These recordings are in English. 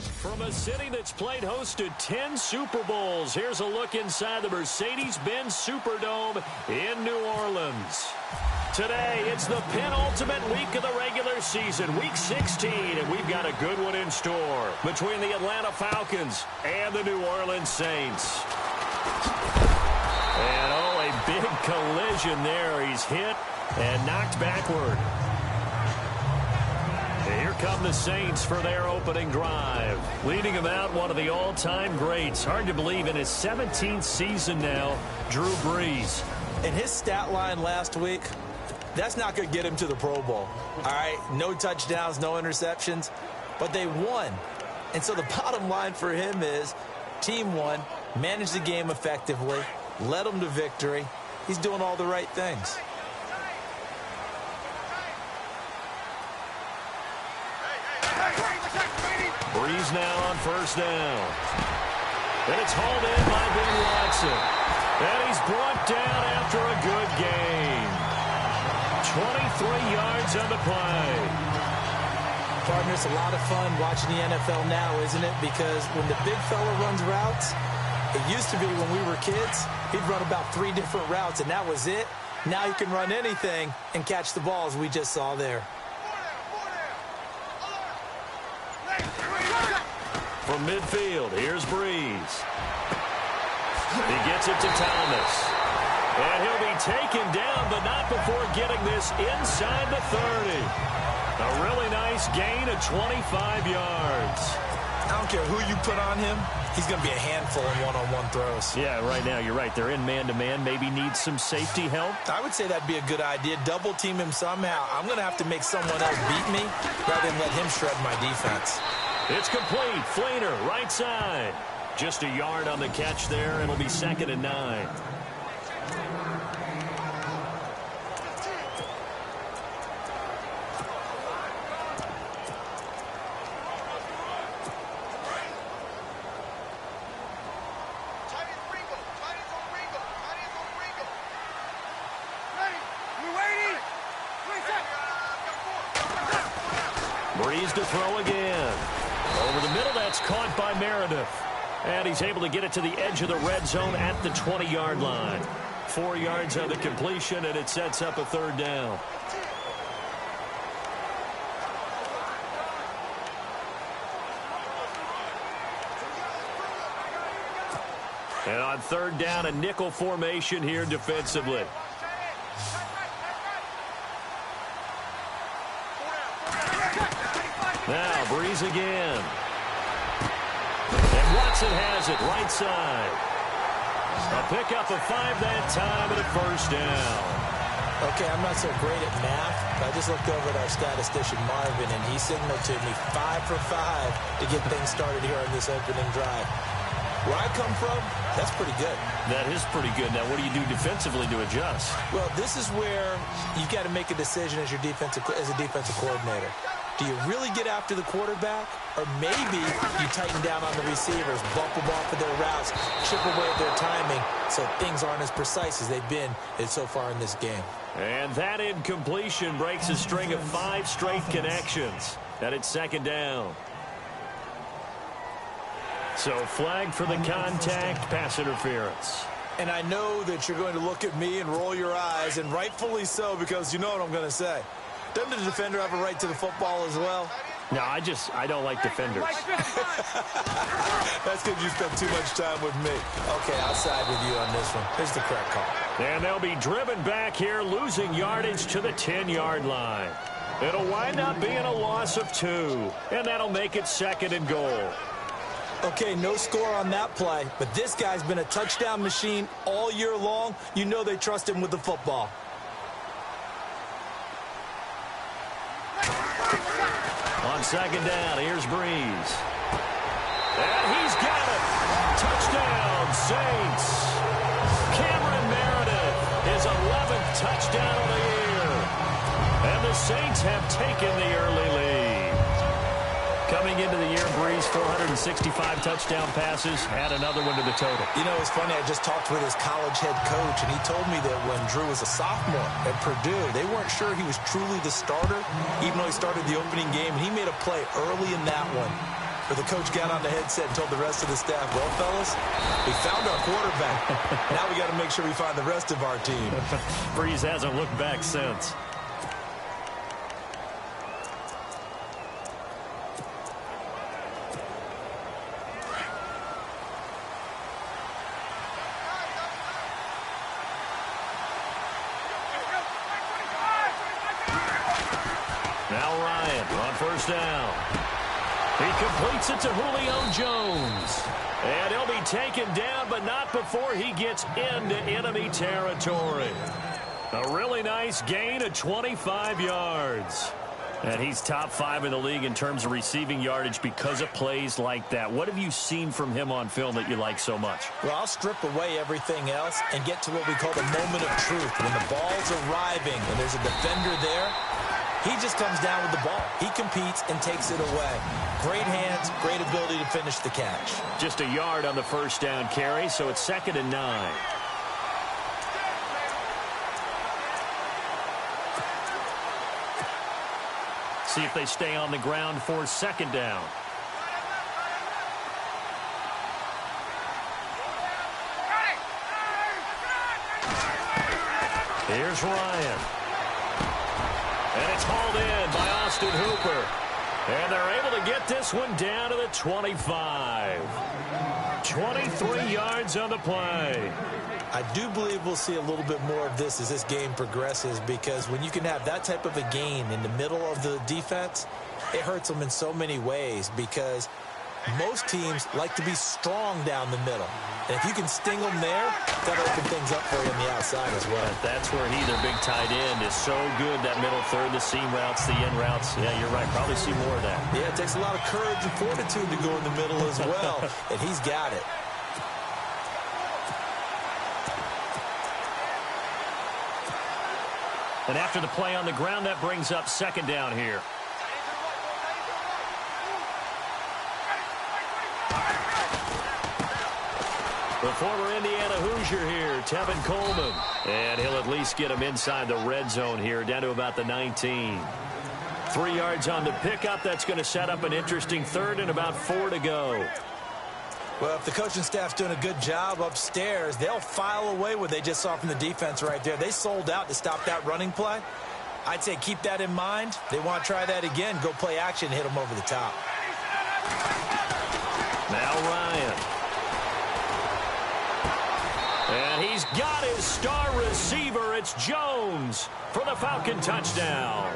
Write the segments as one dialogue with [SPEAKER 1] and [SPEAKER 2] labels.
[SPEAKER 1] From a city that's played host to 10 Super Bowls, here's a look inside the Mercedes-Benz Superdome in New Orleans. Today, it's the penultimate week of the regular season, Week 16, and we've got a good one in store between the Atlanta Falcons and the New Orleans Saints. And, oh, a big collision there. He's hit and knocked backward. Here come the Saints for their opening drive. Leading them out, one of the all-time greats. Hard to believe in his 17th season now, Drew Brees.
[SPEAKER 2] In his stat line last week, that's not going to get him to the Pro Bowl. All right, no touchdowns, no interceptions, but they won. And so the bottom line for him is team won, managed the game effectively, led them to victory. He's doing all the right things.
[SPEAKER 1] Brees now on first down. And it's hauled in by Ben Watson. And he's brought down after a good gain. 23 yards on the play.
[SPEAKER 2] Partner, it's a lot of fun watching the NFL now, isn't it? Because when the big fella runs routes, it used to be when we were kids, he'd run about 3 different routes, and that was it. Now he can run anything and catch the balls we just saw there.
[SPEAKER 1] From midfield, here's Brees. He gets it to Thomas. And he'll be taken down, but not before getting this inside the 30. A really nice gain of 25 yards.
[SPEAKER 2] I don't care who you put on him. He's going to be a handful in one-on-one throws.
[SPEAKER 1] Yeah, right now, you're right. They're in man-to-man. Maybe needs some safety help.
[SPEAKER 2] I would say that'd be a good idea. Double team him somehow. I'm going to have to make someone else beat me rather than let him shred my defense.
[SPEAKER 1] It's complete. Flainer, right side. Just a yard on the catch there. It'll be 2nd and 9. Brees to throw again. Over the middle, that's caught by Meredith. And he's able to get it to the edge of the red zone at the 20-yard line. 4 yards on the completion, and it sets up a 3rd down. And on 3rd down, a nickel formation here defensively. Now, Brees again. And Watson has it, right side. A pickup of 5 that time and a 1st down.
[SPEAKER 2] Okay, I'm not so great at math, but I just looked over at our statistician, Marvin, and he signaled to me 5 for 5 to get things started here on this opening drive. Where I come from, that's pretty good.
[SPEAKER 1] That is pretty good. Now, what do you do defensively to adjust?
[SPEAKER 2] Well, this is where you got to make a decision as a defensive coordinator. Do you really get after the quarterback? Or maybe you tighten down on the receivers, bump them off of their routes, chip away at their timing so things aren't as precise as they've been so far in this game.
[SPEAKER 1] And that incompletion breaks a string of 5 straight connections. And it's 2nd down. So flag for the contact, pass interference.
[SPEAKER 2] And I know that you're going to look at me and roll your eyes, and rightfully so, because you know what I'm going to say. Doesn't the defender have a right to the football as well?
[SPEAKER 1] No, I don't like defenders.
[SPEAKER 2] That's because you spent too much time with me. Okay, I'll side with you on this one. Here's the correct call.
[SPEAKER 1] And they'll be driven back here, losing yardage to the 10-yard line. It'll wind up being a loss of 2, and that'll make it 2nd and goal.
[SPEAKER 2] Okay, no score on that play, but this guy's been a touchdown machine all year long. You know they trust him with the football.
[SPEAKER 1] On 2nd down, here's Brees. And he's got it. Touchdown, Saints. Cameron Meredith, his 11th touchdown of the year. And the Saints have taken the early lead. Coming into the year, Brees, 465 touchdown passes, add another one to the total.
[SPEAKER 2] You know, it's funny, I just talked with his college head coach, and he told me that when Drew was a sophomore at Purdue, they weren't sure he was truly the starter, even though he started the opening game, and he made a play early in that one. where the coach got on the headset and told the rest of the staff, well, fellas, we found our quarterback. Now we got to make sure we find the rest of our team.
[SPEAKER 1] Breeze hasn't looked back since. Now Ryan on first down. He completes it to Julio Jones. And he'll be taken down, but not before he gets into enemy territory. A really nice gain of 25 yards. And he's top 5 in the league in terms of receiving yardage because of plays like that. What have you seen from him on film that you like so much?
[SPEAKER 2] Well, I'll strip away everything else and get to what we call the moment of truth. When the ball's arriving and there's a defender there, he just comes down with the ball. He competes and takes it away. Great hands, great ability to finish the catch.
[SPEAKER 1] Just a yard on the first down carry, so it's 2nd and 9. See if they stay on the ground for 2nd down. Here's Ryan. And it's hauled in by Austin Hooper. And they're able to get this one down to the 25. 23 yards on the play.
[SPEAKER 2] I do believe we'll see a little bit more of this as this game progresses, because when you can have that type of a gain in the middle of the defense, it hurts them in so many ways, because most teams like to be strong down the middle. And if you can sting them there, that'll open things up for you on the outside as well.
[SPEAKER 1] That's where their big tight end is so good, that middle third, the seam routes, the in routes. Yeah, you're right. Probably see more of that.
[SPEAKER 2] Yeah, it takes a lot of courage and fortitude to go in the middle as well, and he's got it.
[SPEAKER 1] And after the play on the ground, that brings up 2nd down here. The former Indiana Hoosier here, Tevin Coleman. And he'll at least get him inside the red zone here, down to about the 19. 3 yards on the pickup. That's going to set up an interesting 3rd and about 4 to go.
[SPEAKER 2] Well, if the coaching staff's doing a good job upstairs, they'll file away what they just saw from the defense right there. They sold out to stop that running play. I'd say keep that in mind. They want to try that again. Go play action, hit them over the top.
[SPEAKER 1] Now Ryan. And he's got his star receiver. It's Jones for the Falcon touchdown.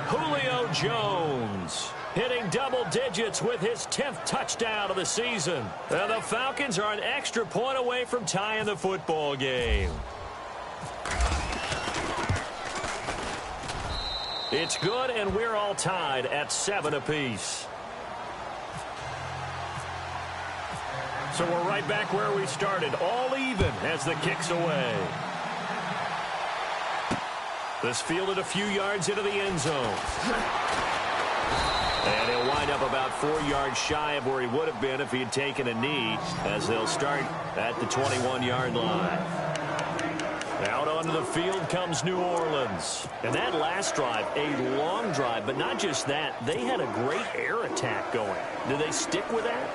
[SPEAKER 1] Julio Jones hitting double digits with his 10th touchdown of the season. And the Falcons are an extra point away from tying the football game. It's good, and we're all tied at 7 apiece. So we're right back where we started, all even as the kick's away. This fielded a few yards into the end zone. And he'll wind up about 4 yards shy of where he would have been if he had taken a knee, as they'll start at the 21-yard line. Out onto the field comes New Orleans. And that last drive, a long drive, but not just that, they had a great air attack going. Do they stick with that?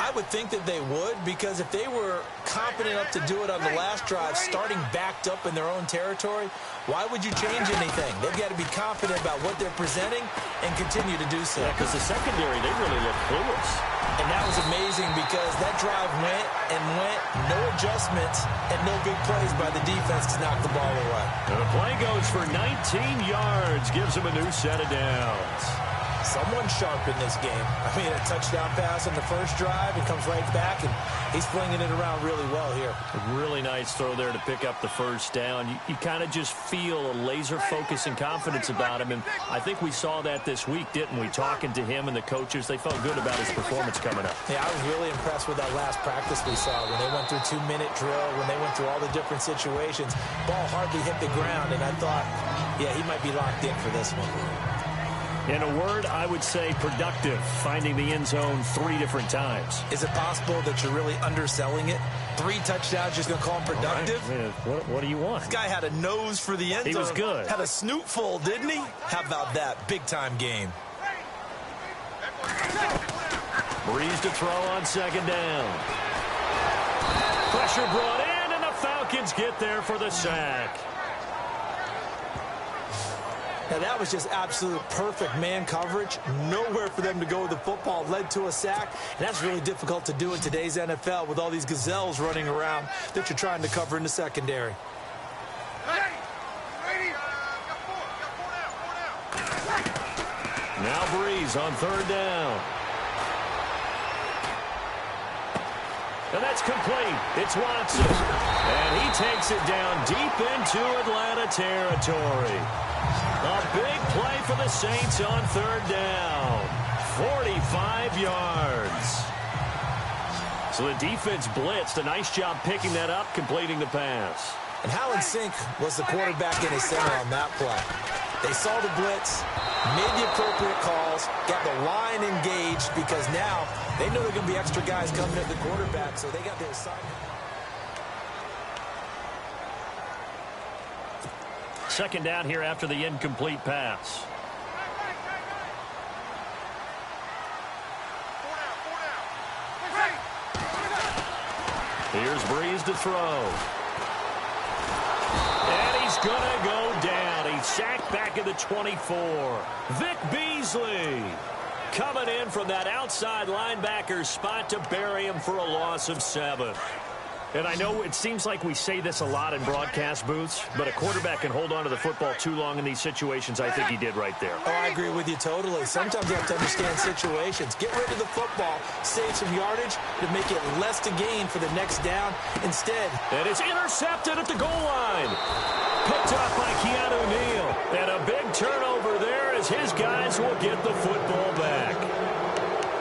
[SPEAKER 2] I would think that they would, because if they were confident enough to do it on the last drive, starting backed up in their own territory, why would you change anything? They've got to be confident about what they're presenting and continue to do so.
[SPEAKER 1] Yeah, because the secondary, they really look clueless.
[SPEAKER 2] And that was amazing, because that drive went and went, no adjustments, and no big plays by the defense to knock the ball away.
[SPEAKER 1] And the play goes for 19 yards, gives them a new set of downs.
[SPEAKER 2] Someone sharp in this game. I mean, a touchdown pass on the first drive, and comes right back, and he's flinging it around really well here.
[SPEAKER 1] A really nice throw there to pick up the first down. You kind of just feel a laser focus and confidence about him, and I think we saw that this week, didn't we? Talking to him and the coaches, they felt good about his performance coming up.
[SPEAKER 2] Yeah, I was really impressed with that last practice we saw when they went through 2-minute drill, when they went through all the different situations. Ball hardly hit the ground, and I thought, yeah, he might be locked in for this one.
[SPEAKER 1] In a word, I would say productive, finding the end zone 3 different times.
[SPEAKER 2] Is it possible that you're really underselling it? 3 touchdowns, just going to call him productive?
[SPEAKER 1] Right. What do you want?
[SPEAKER 2] This guy had a nose for the end zone.
[SPEAKER 1] He was good.
[SPEAKER 2] Had a snoot full, didn't he? How about that? Big-time game.
[SPEAKER 1] Breeze to throw on second down. Pressure brought in, and the Falcons get there for the sack.
[SPEAKER 2] Now, that was just absolute perfect man coverage. Nowhere for them to go with the football. Led to a sack. And that's really difficult to do in today's NFL with all these gazelles running around that you're trying to cover in the secondary.
[SPEAKER 1] Now Breeze on third down. And that's complete. It's Watson. And he takes it down deep into Atlanta territory. A big play for the Saints on third down. 45 yards. So the defense blitzed. A nice job picking that up, completing the pass.
[SPEAKER 2] And how in sync was the quarterback in his center on that play? They saw the blitz, made the appropriate calls, got the line engaged because now they know there are going to be extra guys coming at the quarterback, so they got their assignment.
[SPEAKER 1] Second down here after the incomplete pass. Here's Breeze to throw. And he's going to go down. He's sacked back at the 24. Vic Beasley coming in from that outside linebacker spot to bury him for a loss of 7. And I know it seems like we say this a lot in broadcast booths, but a quarterback can hold on to the football too long in these situations. I think he did right there.
[SPEAKER 2] Oh, I agree with you totally. Sometimes you have to understand situations. Get rid of the football, save some yardage to make it less to gain for the next down instead.
[SPEAKER 1] And it's intercepted at the goal line. Picked up by Keanu Neal. And a big turnover there as his guys will get the football back.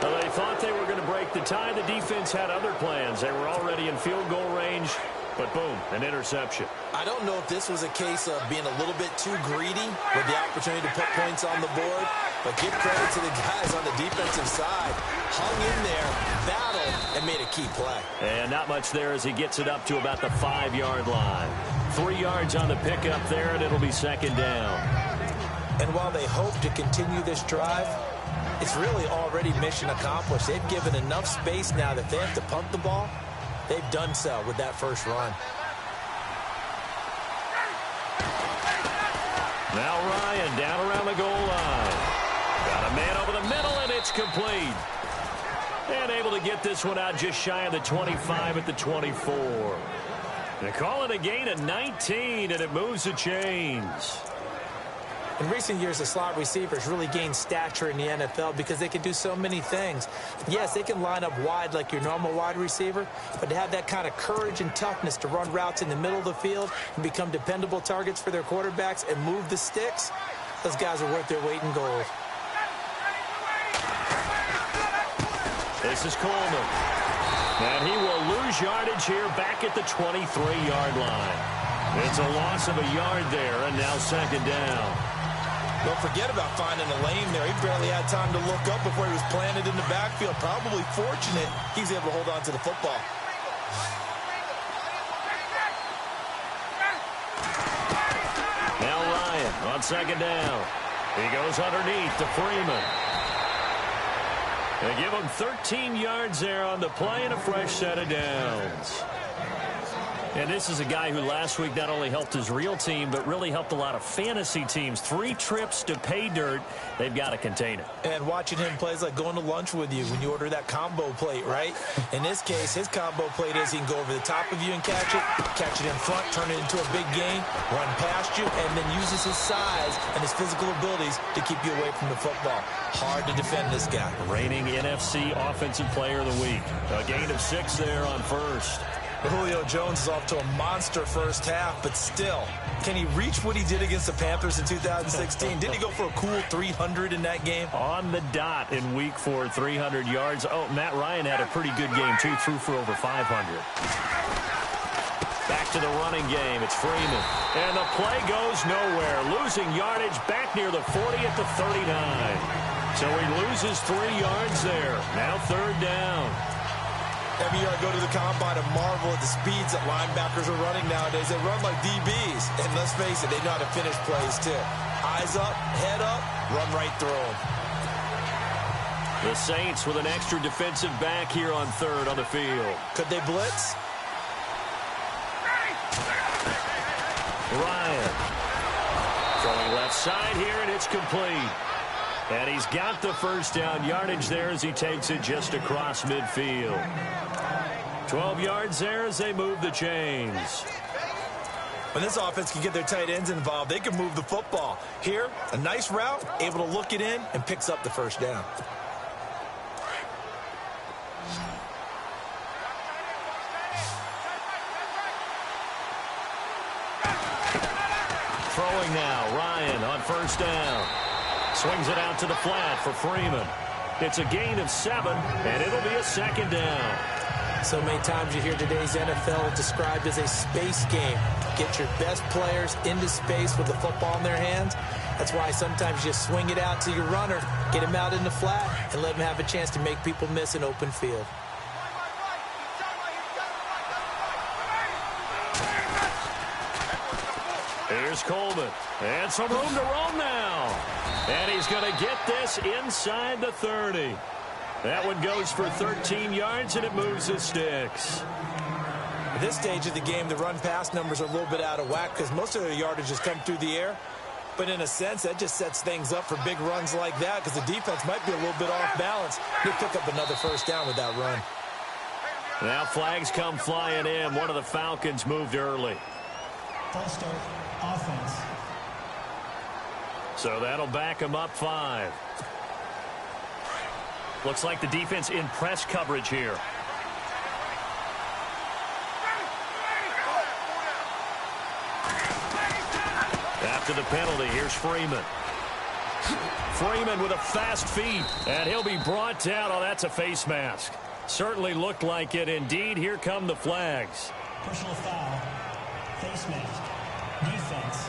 [SPEAKER 1] Well, they thought they were going to break the tie. The defense had other plans. They were already in field goal range, but boom, an interception.
[SPEAKER 2] I don't know if this was a case of being a little bit too greedy with the opportunity to put points on the board, but give credit to the guys on the defensive side. Hung in there, battled, and made a key play.
[SPEAKER 1] And not much there as he gets it up to about the 5-yard line. 3 yards on the pickup there, and it'll be second down.
[SPEAKER 2] And while they hope to continue this drive, it's really already mission accomplished. They've given enough space now that they have to punt the ball. They've done so with that first run.
[SPEAKER 1] Now Ryan down around the goal line. Got a man over the middle, and it's complete. And able to get this one out just shy of the 25 at the 24. They call it a gain of 19, and it moves the chains.
[SPEAKER 2] In recent years, the slot receivers really gained stature in the NFL because they can do so many things. Yes, they can line up wide like your normal wide receiver, but to have that kind of courage and toughness to run routes in the middle of the field and become dependable targets for their quarterbacks and move the sticks, those guys are worth their weight in gold.
[SPEAKER 1] This is Coleman. And he will lose yardage here back at the 23-yard line. It's a loss of a yard there, and now second down.
[SPEAKER 2] Don't forget about finding a lane there. He barely had time to look up before he was planted in the backfield. Probably fortunate he's able to hold on to the football.
[SPEAKER 1] Now Ryan on second down. He goes underneath to Freeman. They give him 13 yards there on the play and a fresh set of downs. And this is a guy who last week not only helped his real team, but really helped a lot of fantasy teams. 3 trips to pay dirt. They've got to contain it.
[SPEAKER 2] And watching him play is like going to lunch with you when you order that combo plate, right? In this case, his combo plate is he can go over the top of you and catch it in front, turn it into a big gain, run past you, and then uses his size and his physical abilities to keep you away from the football. Hard to defend this guy.
[SPEAKER 1] Reigning NFC Offensive Player of the Week. A gain of 6 there on first.
[SPEAKER 2] Julio Jones is off to a monster first half, but still, can he reach what he did against the Panthers in 2016? Didn't he go for a cool 300 in that game?
[SPEAKER 1] On the dot in week 4, 300 yards. Oh, Matt Ryan had a pretty good game, too. Threw for over 500. Back to the running game. It's Freeman. And the play goes nowhere. Losing yardage back near the 40 at the 39. So he loses 3 yards there. Now third down.
[SPEAKER 2] Every year I go to the combine and marvel at the speeds that linebackers are running nowadays. They run like DBs. And let's face it, they know how to finish plays too. Eyes up, head up, run right through them.
[SPEAKER 1] The Saints with an extra defensive back here on third on the field.
[SPEAKER 2] Could they blitz?
[SPEAKER 1] Ryan. Throwing left side here, and it's complete. And he's got the first down yardage there as he takes it just across midfield. 12 yards there as they move the chains.
[SPEAKER 2] When this offense can get their tight ends involved, they can move the football. Here, a nice route, able to look it in, and picks up the first down.
[SPEAKER 1] Throwing now, Ryan on first down. Swings it out to the flat for Freeman. It's a gain of 7, and it'll be a second down.
[SPEAKER 2] So many times you hear today's NFL described as a space game. Get your best players into space with the football in their hands. That's why sometimes you swing it out to your runner, get him out in the flat, and let him have a chance to make people miss an open field.
[SPEAKER 1] Here's Coleman. And some room to roam now. And he's going to get this inside the 30. That one goes for 13 yards, and it moves the sticks.
[SPEAKER 2] At this stage of the game, the run-pass numbers are a little bit out of whack because most of their yardage has come through the air. But in a sense, that just sets things up for big runs like that because the defense might be a little bit off balance. They'll pick up another first down with that run.
[SPEAKER 1] Now flags come flying in. One of the Falcons moved early.
[SPEAKER 3] False start, offense.
[SPEAKER 1] So that'll back them up 5. Looks like the defense in press coverage here. After the penalty, here's Freeman. Freeman with a fast feet, and he'll be brought down. Oh, that's a face mask. Certainly looked like it. Indeed, here come the flags.
[SPEAKER 3] Personal foul, face mask, defense.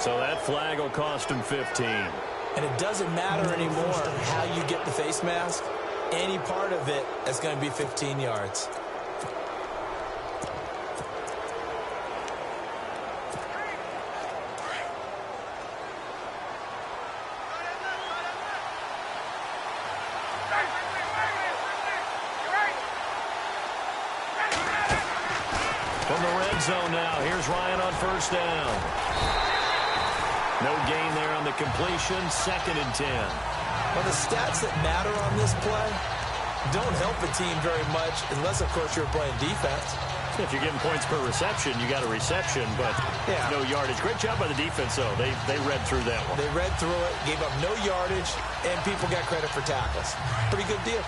[SPEAKER 1] So that flag will cost him 15.
[SPEAKER 2] And it doesn't matter anymore how you get the face mask. Any part of it is going to be 15 yards.
[SPEAKER 1] From the red zone now, here's Ryan on first down. No gain there on the completion, 2nd and 10.
[SPEAKER 2] Well, the stats that matter on this play don't help a team very much unless, of course, you're playing defense.
[SPEAKER 1] If you're getting points per reception, you got a reception, but no yardage. Great job by the defense, though. They read through that one.
[SPEAKER 2] They read through it, gave up no yardage, and people got credit for tackles. Pretty good deal.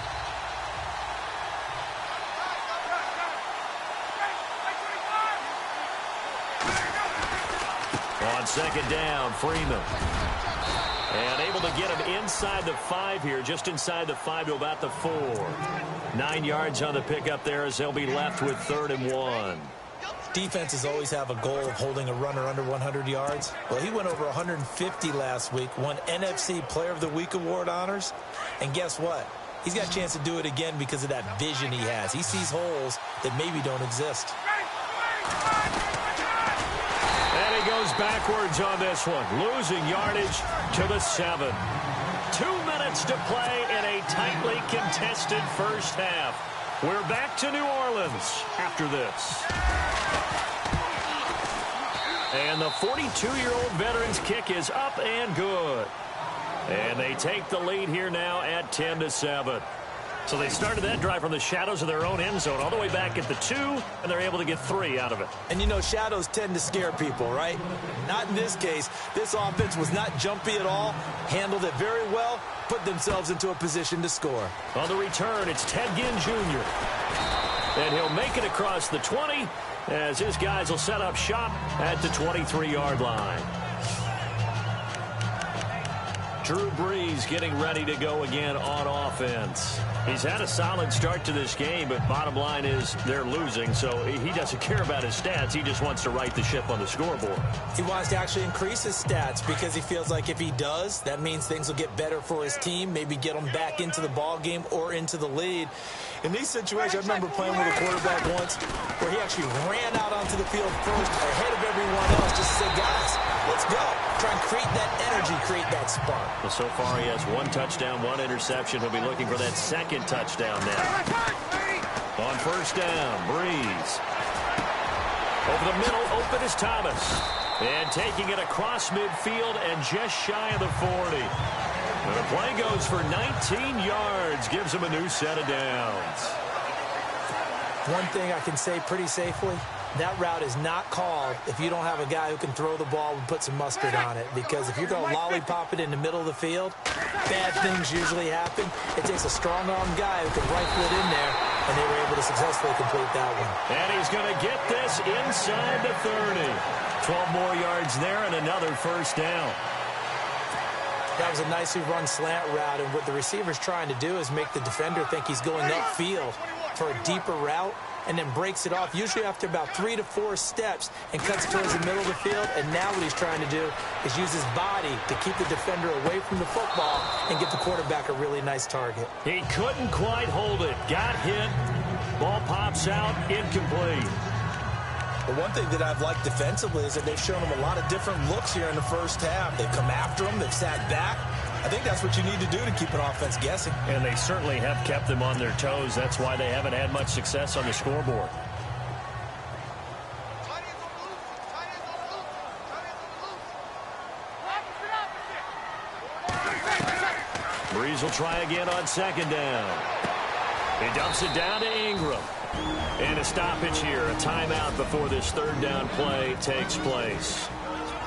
[SPEAKER 1] On second down, Freeman. And able to get him inside the 5 here, just inside the 5 to about the 4. 9 yards on the pickup there as they'll be left with 3rd and 1.
[SPEAKER 2] Defenses always have a goal of holding a runner under 100 yards. Well, he went over 150 last week, won NFC Player of the Week award honors. And guess what? He's got a chance to do it again because of that vision he has. He sees holes that maybe don't exist.
[SPEAKER 1] And he goes backwards on this one, losing yardage to the 7. 2 minutes to play in a tightly contested first half. We're back to New Orleans after this. And the 42-year-old veteran's kick is up and good. And they take the lead here now at 10-7. So they started that drive from the shadows of their own end zone all the way back at the 2, and they're able to get 3 out of it.
[SPEAKER 2] And, you know, shadows tend to scare people, right? Not in this case. This offense was not jumpy at all, handled it very well, put themselves into a position to score.
[SPEAKER 1] On the return, it's Ted Ginn Jr. And he'll make it across the 20 as his guys will set up shop at the 23-yard line. Drew Brees getting ready to go again on offense. He's had a solid start to this game, but bottom line is they're losing, so he doesn't care about his stats. He just wants to right the ship on the scoreboard.
[SPEAKER 2] He wants to actually increase his stats because he feels like if he does, that means things will get better for his team, maybe get them back into the ball game or into the lead. In these situations, I remember playing with a quarterback once where he actually ran out onto the field first ahead of everyone else just to say, guys, let's go. Try and create that energy, create that spark.
[SPEAKER 1] Well, so far he has 1 touchdown, 1 interception. He'll be looking for that 2nd touchdown now. On first down, Breeze. Over the middle, open is Thomas. And taking it across midfield and just shy of the 40. And the play goes for 19 yards. Gives him a new set of downs.
[SPEAKER 2] One thing I can say pretty safely, that route is not called if you don't have a guy who can throw the ball and put some mustard on it. Because if you're going to lollipop it in the middle of the field, bad things usually happen. It takes a strong-arm guy who can rifle it in there, and they were able to successfully complete that one.
[SPEAKER 1] And he's going to get this inside the 30. 12 more yards there and another first down.
[SPEAKER 2] That was a nicely run slant route, and what the receiver's trying to do is make the defender think he's going upfield for a deeper route, and then breaks it off, usually after about 3 to 4 steps, and cuts towards the middle of the field. And now what he's trying to do is use his body to keep the defender away from the football and give the quarterback a really nice target.
[SPEAKER 1] He couldn't quite hold it. Got hit. Ball pops out. Incomplete.
[SPEAKER 2] The one thing that I've liked defensively is that they've shown him a lot of different looks here in the first half. They've come after him. They've sat back. I think that's what you need to do to keep an offense guessing.
[SPEAKER 1] And they certainly have kept them on their toes. That's why they haven't had much success on the scoreboard. Breeze will try again on 2nd down. He dumps it down to Ingram. And a stoppage here, a timeout before this 3rd down play takes place.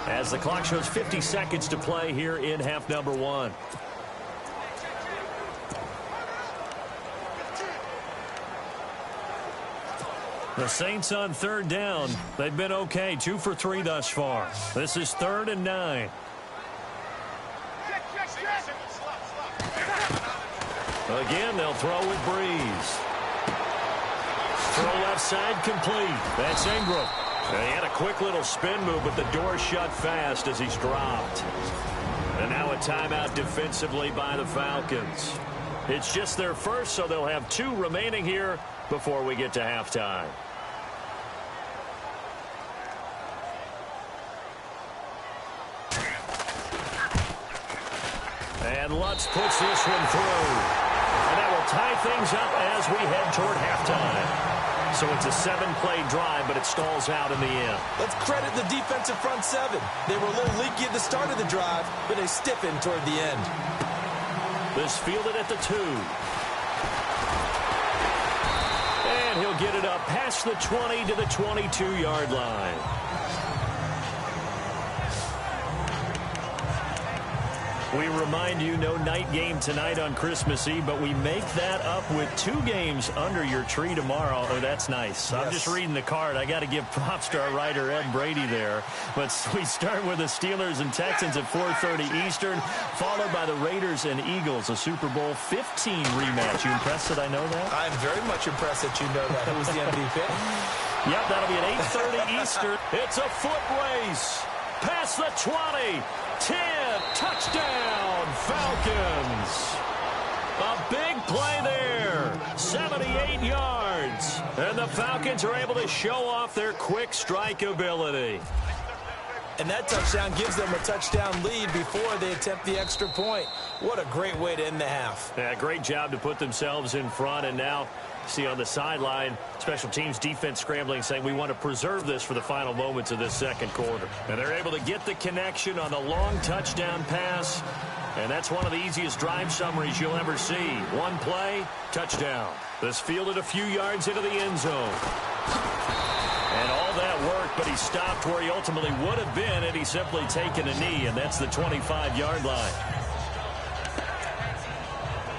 [SPEAKER 1] As the clock shows 50 seconds to play here in half number 1. The Saints on 3rd down. They've been okay, 2 for 3 thus far. This is 3rd and 9. Again, they'll throw with Breeze. Throw left side complete. That's Ingram. And he had a quick little spin move, but the door shut fast as he's dropped. And now a timeout defensively by the Falcons. It's just their first, so they'll have 2 remaining here before we get to halftime. And Lutz puts this one through. And that will tie things up as we head toward halftime. So it's a 7-play drive, but it stalls out in the end.
[SPEAKER 2] Let's credit the defensive front 7. They were a little leaky at the start of the drive, but they stiffened toward the end.
[SPEAKER 1] This fielded at the 2. And he'll get it up past the 20 to the 22-yard line. We remind you, no night game tonight on Christmas Eve, but we make that up with 2 games under your tree tomorrow. Oh, that's nice. Yes. I'm just reading the card. I got to give props to our writer, Ed Brady, there. But we start with the Steelers and Texans at 4:30 Eastern, followed by the Raiders and Eagles, a Super Bowl 15 rematch. You impressed that I know that?
[SPEAKER 2] I'm very much impressed that you know that. It was the MVP.
[SPEAKER 1] Yep, that'll be at 8:30 Eastern. It's a foot race. Past the 20. 10, touchdown, Falcons. A big play there, 78 yards. And the Falcons are able to show off their quick strike ability.
[SPEAKER 2] And that touchdown gives them a touchdown lead before they attempt the extra point. What a great way to end the half.
[SPEAKER 1] Yeah, great job to put themselves in front, and now see on the sideline, special teams defense scrambling, saying we want to preserve this for the final moments of this 2nd quarter. And they're able to get the connection on the long touchdown pass, and that's one of the easiest drive summaries you'll ever see. 1 play, touchdown. This fielded a few yards into the end zone. And all that worked, but he stopped where he ultimately would have been had he simply taken a knee, and that's the 25-yard line.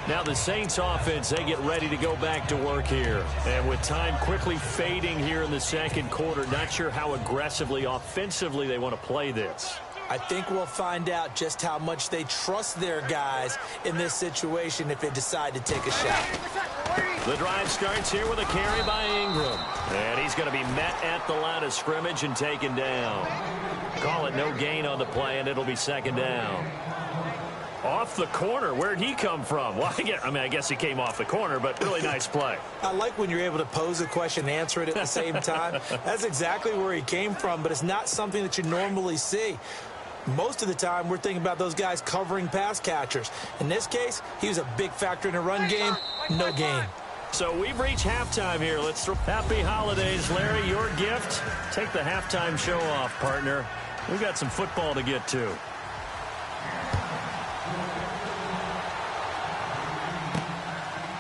[SPEAKER 1] Now the Saints offense, they get ready to go back to work here. And with time quickly fading here in the 2nd quarter, not sure how aggressively, offensively they want to play this.
[SPEAKER 2] I think we'll find out just how much they trust their guys in this situation if they decide to take a shot.
[SPEAKER 1] The drive starts here with a carry by Ingram. And he's going to be met at the line of scrimmage and taken down. Call it no gain on the play, and it'll be 2nd down. Off the corner. Where'd he come from? Well, I guess he came off the corner, but really nice play.
[SPEAKER 2] I like when you're able to pose a question and answer it at the same time. That's exactly where he came from, but it's not something that you normally see. Most of the time, we're thinking about those guys covering pass catchers. In this case, he was a big factor in the run game. No gain.
[SPEAKER 1] So we've reached halftime here. Let's throw happy holidays, Larry. Your gift. Take the halftime show off, partner. We got some football to get to.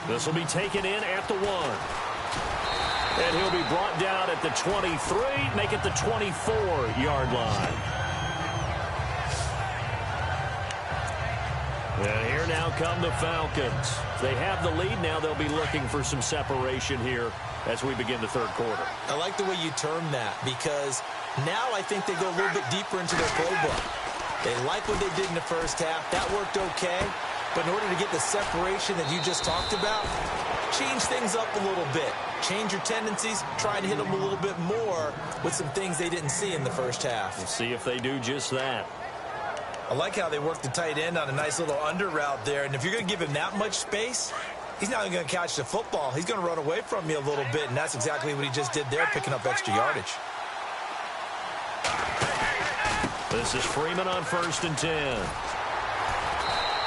[SPEAKER 1] This will be taken in at the 1. And he'll be brought down at the 23, make it the 24-yard line. And here now come the Falcons. They have the lead now. They'll be looking for some separation here as we begin the third quarter.
[SPEAKER 2] I like the way you term that, because now I think they go a little bit deeper into their playbook. They like what they did in the first half. That worked okay. But in order to get the separation that you just talked about, change things up a little bit. Change your tendencies. Try and hit them a little bit more with some things they didn't see in the first half.
[SPEAKER 1] We'll see if they do just that.
[SPEAKER 2] I like how they work the tight end on a nice little under route there. And if you're going to give him that much space, he's not even going to catch the football. He's going to run away from you a little bit, and that's exactly what he just did there, picking up extra yardage.
[SPEAKER 1] This is Freeman on 1st and 10.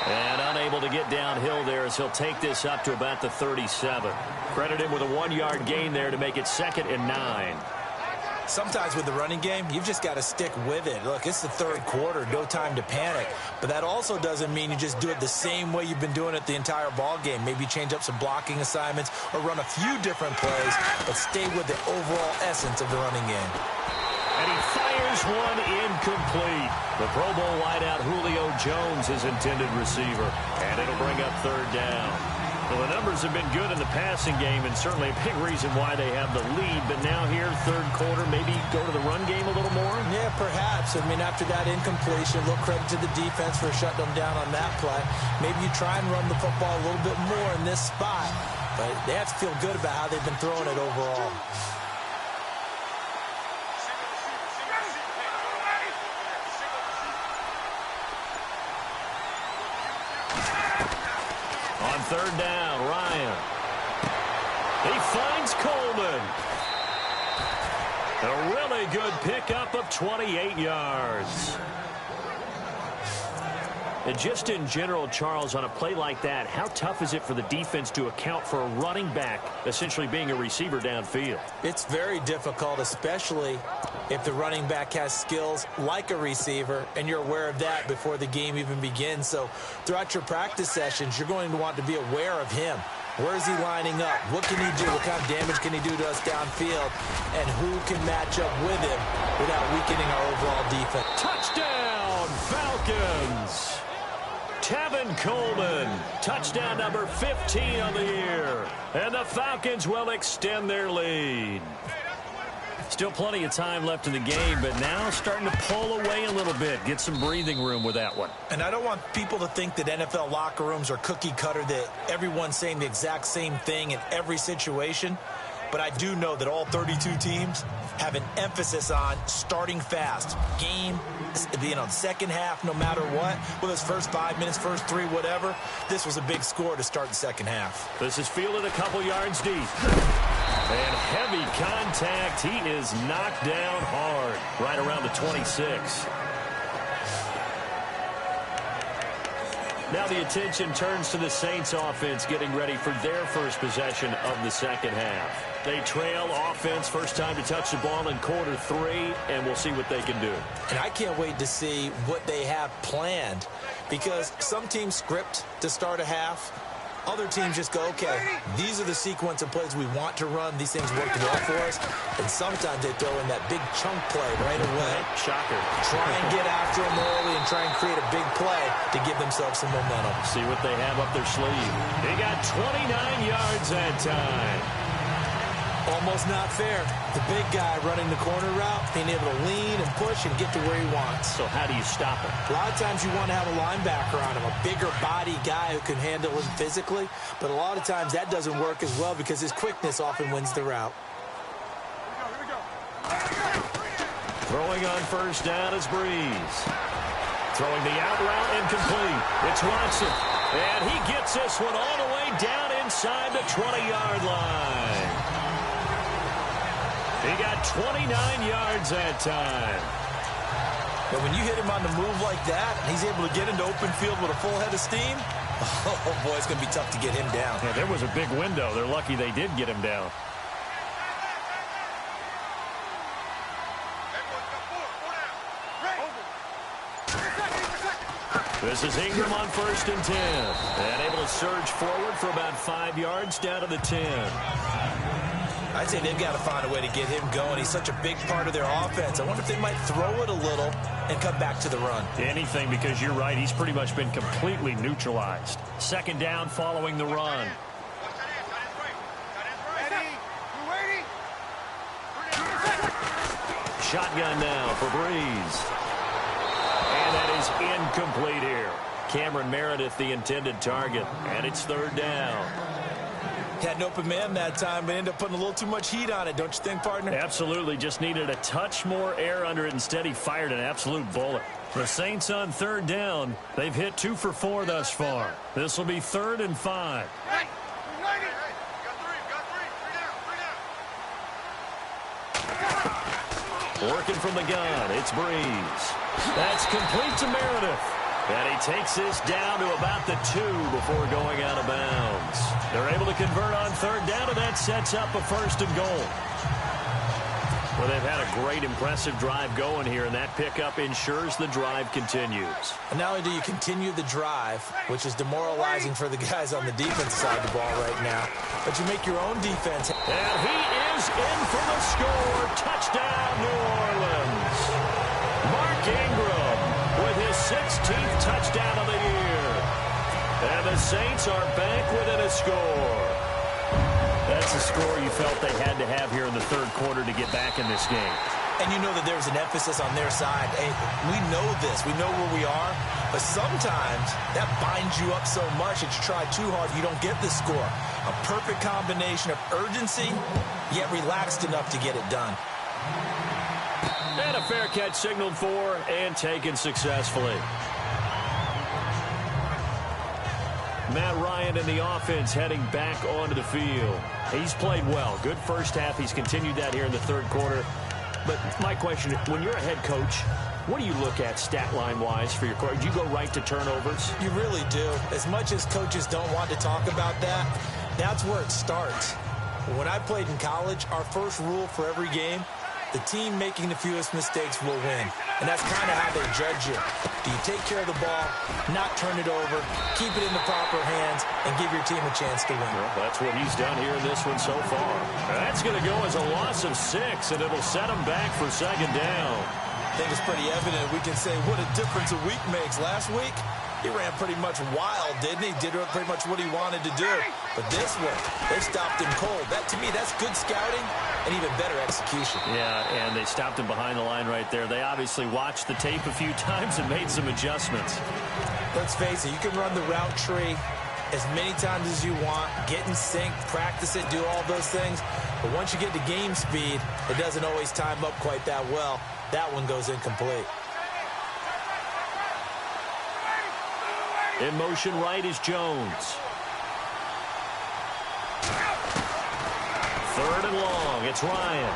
[SPEAKER 1] And unable to get downhill there as he'll take this up to about the 37. Credit him with a 1-yard gain there to make it 2nd and 9.
[SPEAKER 2] Sometimes with the running game, you've just got to stick with it. Look, it's the third quarter, no time to panic. But that also doesn't mean you just do it the same way you've been doing it the entire ball game. Maybe change up some blocking assignments or run a few different plays, but stay with the overall essence of the running game.
[SPEAKER 1] And he fires one incomplete. The Pro Bowl wideout Julio Jones, his intended receiver. And it'll bring up 3rd down. Well, the numbers have been good in the passing game, and certainly a big reason why they have the lead. But now here, third quarter, maybe go to the run game a little more?
[SPEAKER 2] Yeah, perhaps. I mean, after that incompletion, a little credit to the defense for shutting them down on that play. Maybe you try and run the football a little bit more in this spot. But they have to feel good about how they've been throwing it overall.
[SPEAKER 1] On 3rd down, Ryan. He finds Coleman. A really good pickup of 28 yards. And just in general, Charles, on a play like that, how tough is it for the defense to account for a running back essentially being a receiver downfield?
[SPEAKER 2] It's very difficult, especially if the running back has skills like a receiver, and you're aware of that before the game even begins. So throughout your practice sessions, you're going to want to be aware of him. Where is he lining up? What can he do? What kind of damage can he do to us downfield? And who can match up with him without weakening our overall defense?
[SPEAKER 1] Touchdown, Falcons! Tevin Coleman, touchdown number 15 on the year. And the Falcons will extend their lead. Still plenty of time left in the game, but now starting to pull away a little bit. Get some breathing room with that one.
[SPEAKER 2] And I don't want people to think that NFL locker rooms are cookie cutter, that everyone's saying the exact same thing in every situation. But I do know that all 32 teams have an emphasis on starting fast. Game, the second half, no matter what. Whether it's first 5 minutes, first 3, whatever. This was a big score to start the second half.
[SPEAKER 1] This is fielded a couple yards deep. And heavy contact. He is knocked down hard right around the 26. Now the attention turns to the Saints offense getting ready for their first possession of the second half. They trail offense, first time to touch the ball in quarter 3, and we'll see what they can do.
[SPEAKER 2] And I can't wait to see what they have planned, because some teams script to start a half. Other teams just go, okay, these are the sequence of plays we want to run. These things work well for us. And sometimes they throw in that big chunk play right away.
[SPEAKER 1] Shocker.
[SPEAKER 2] Try and get after them early and try and create a big play to give themselves some momentum.
[SPEAKER 1] See what they have up their sleeve. They got 29 yards that time.
[SPEAKER 2] Almost not fair. The big guy running the corner route, being able to lean and push and get to where he wants.
[SPEAKER 1] So how do you stop him?
[SPEAKER 2] A lot of times you want to have a linebacker on him, a bigger body guy who can handle him physically. But a lot of times that doesn't work as well because his quickness often wins the route.
[SPEAKER 1] Throwing on first down is Breeze. Throwing the out route incomplete. It's Watson. And he gets this one all the way down inside the 20-yard line. He got 29 yards that time.
[SPEAKER 2] But when you hit him on the move like that, and he's able to get into open field with a full head of steam, oh, boy, it's going to be tough to get him down.
[SPEAKER 1] Yeah, there was a big window. They're lucky they did get him down. This is Ingram on 1st and 10. And able to surge forward for about 5 yards down to the 10.
[SPEAKER 2] I'd say they've got to find a way to get him going. He's such a big part of their offense. I wonder if they might throw it a little and come back to the run.
[SPEAKER 1] Anything, because you're right. He's pretty much been completely neutralized. 2nd down following the run. Shotgun now for Breeze. And that is incomplete here. Cameron Meredith, the intended target. And it's 3rd down.
[SPEAKER 2] Had an open man that time, but ended up putting a little too much heat on it, don't you think, partner?
[SPEAKER 1] Absolutely. Just needed a touch more air under it. Instead, he fired an absolute bullet. The Saints on 3rd down. They've hit 2 for 4 thus far. This will be 3rd and 5. Working from the gun, it's Breeze. That's complete to Meredith. And he takes this down to about the 2 before going out of bounds. They're able to convert on 3rd down, and that sets up a 1st and goal. Well, they've had a great, impressive drive going here, and that pickup ensures the drive continues.
[SPEAKER 2] And not only do you continue the drive, which is demoralizing for the guys on the defensive side of the ball right now, but you make your own defense.
[SPEAKER 1] And he is in for the score. Touchdown, New Orleans. Mark Ingram with his 16th touchdown of the year. And the Saints are back within a score. That's a score you felt they had to have here in the 3rd quarter to get back in this game.
[SPEAKER 2] And you know that there's an emphasis on their side. Hey, we know this. We know where we are. But sometimes that binds you up so much that you try too hard, you don't get the score. A perfect combination of urgency, yet relaxed enough to get it done.
[SPEAKER 1] And a fair catch signaled for and taken successfully. Matt Ryan and the offense heading back onto the field. He's played well. Good first half. He's continued that here in the 3rd quarter. But my question, when you're a head coach, what do you look at stat line-wise for your coach? Do you go right to turnovers?
[SPEAKER 2] You really do. As much as coaches don't want to talk about that, that's where it starts. When I played in college, our first rule for every game, the team making the fewest mistakes will win. And that's kind of how they judge you. Do you take care of the ball, not turn it over, keep it in the proper hands, and give your team a chance to win?
[SPEAKER 1] Well, that's what he's done here in this one so far. That's going to go as a loss of 6, and it'll set him back for 2nd down.
[SPEAKER 2] I think it's pretty evident. We can say what a difference a week makes. Last week, he ran pretty much wild, didn't he? Did pretty much what he wanted to do. But this one, they stopped him cold. That, to me, that's good scouting and even better execution.
[SPEAKER 1] Yeah, and they stopped him behind the line right there. They obviously watched the tape a few times and made some adjustments.
[SPEAKER 2] Let's face it, you can run the route tree as many times as you want, get in sync, practice it, do all those things. But once you get to game speed, it doesn't always time up quite that well. That one goes incomplete.
[SPEAKER 1] In motion right is Jones. 3rd and long. It's Ryan.